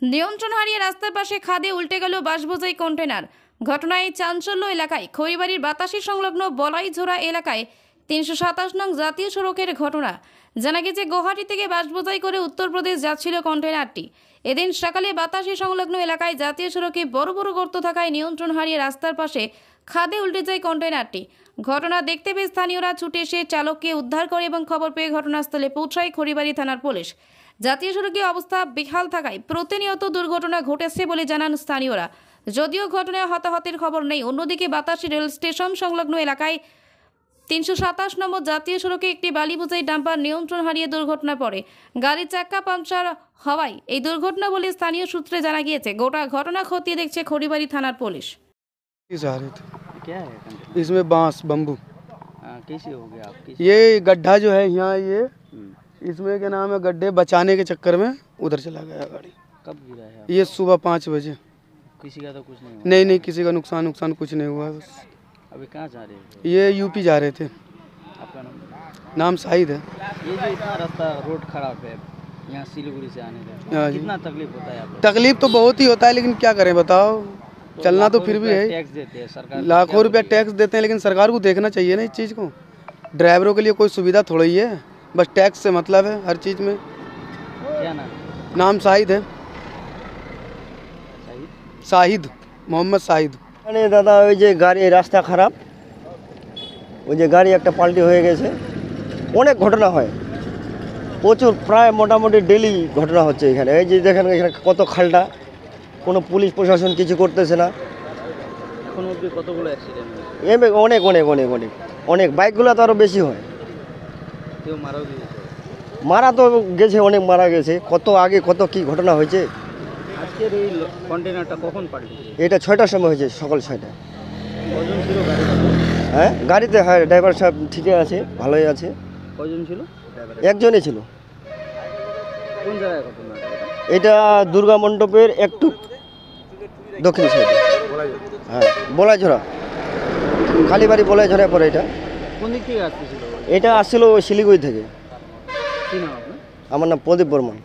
নিয়ন্ত্রণ হারিয়ে রাস্তার পাশে খাদে উল্টে গেল বাসবোঝাই কন্টেনার। ঘটনায় চাঞ্চল্য এলাকায়। খড়িবাড়ির বাতাসি সংলগ্ন বলাইঝোড়া এলাকায় ৩২৭ নং জাতীয় সড়কের ঘটনা। জানা গেছে, গুয়াহাটি থেকে বাসবোঝাই করে উত্তরপ্রদেশ যাচ্ছিল কন্টেনারটি। এদিন সকালে বাতাসি সংলগ্ন এলাকায় জাতীয় সড়কে বড় বড় গর্ত থাকায় নিয়ন্ত্রণ হারিয়ে রাস্তার পাশে খাদে উল্টে যায় কন্টেনারটি। ঘটনা দেখতে পেয়ে স্থানীয়রা ছুটে এসে চালককে উদ্ধার করে এবং খবর পেয়ে ঘটনাস্থলে পৌঁছায় খড়িবাড়ি থানার পুলিশ। জাতীয় সড়কে অবস্থা বেহাল থাকায় প্রতিনিয়ত দুর্ঘটনা ঘটেছে বলে জানান স্থানীয়রা। যদিও ঘটনায় হতাহতের খবর নেই। অন্যদিকে বাতাসি রেল স্টেশন সংলগ্ন এলাকায় ৩২৭ নম্বর জাতীয় সড়কে একটি বালি বোঝাই ডাম্পার নিয়ন্ত্রণ হারিয়ে দুর্ঘটনা পড়ে। গাড়ির চাক্কা পাংচার হওয়ায় এই দুর্ঘটনা বলে স্থানীয় সূত্রে জানা গিয়েছে। গোটা ঘটনা খতিয়ে দেখছে খড়িবাড়ি থানার পুলিশ। क्या है इसमें बांस बम्बू कैसे हो गया आप? ये गड्ढा जो है यहाँ, ये इसमें क्या नाम है, गड्ढे बचाने के चक्कर में उधर चला गया गाड़ी। कब गिरा है? ये सुबह 5 बजे। किसी का तो कुछ नहीं हुआ? नहीं, किसी का नुकसान कुछ नहीं हुआ। बस अभी कहाँ जा रहे थे? ये यूपी जा रहे थे। आपका नाम शाहिद है। ये जो इतना रास्ता रोड खराब है यहाँ सिलीगुड़ी से आने का, कितना तकलीफ होता है आपको? तकलीफ तो बहुत ही होता है, लेकिन क्या करें बताओ, चलना तो फिर भी है। टैक्स देते हैं सरकार, लाखों रुपया टैक्स देते हैं, लेकिन सरकार को देखना चाहिए ना इस चीज़ को। ड्राइवरों के लिए कोई सुविधा थोड़ा ही है, बस टैक्स से मतलब है हर चीज़ में। क्या नाम शाहिद है, शाहिद मोहम्मद शाहिद। মানে দাদা ওই যে গাড়ি রাস্তা খারাপ, ওই যে গাড়ি একটা পাল্টি হয়ে গেছে। অনেক ঘটনা হয়, প্রচুর, প্রায় মোটামুটি ডেলি ঘটনা হচ্ছে এখানে। এই যে দেখেন এখানে কত খালটা, কোনো পুলিশ প্রশাসন কিছু করতেছে না। এখন অবধি কতগুলো অ্যাক্সিডেন্ট হয়েছে? অনেক অনেক অনেক অনেক অনেক বাইকগুলো তো আরও বেশি হয়। কেউ মারাও গিয়েছে? মারা তো গেছে, অনেক মারা গেছে। কত আগে কত কি ঘটনা হয়েছে। আজকের এই কন্টেনারটা কখন পাল্টেছে? এটা 6টার সময় হয়েছে, সকাল 6টায়। কজন ছিল গাড়িতে? হ্যাঁ, গাড়িতে হ্যাঁ, ড্রাইভার সাহেব ঠিকই আছে, ভালোই আছে। কজন ছিল? একজনই ছিল। কোন জায়গায় ঘটনাটা? এটা দুর্গা মণ্ডপের একটু দক্ষিণ সাইডে, হ্যাঁ, বলাইঝোড়া, কালীবাড়ি বলাইঝোড়া পরে। এটা কোন দিক থেকে আসতেছিল? এটা আসছিল শিলিগুড়ি থেকে। কি নাম আপনার? আমার নাম প্রদীপ বর্মন।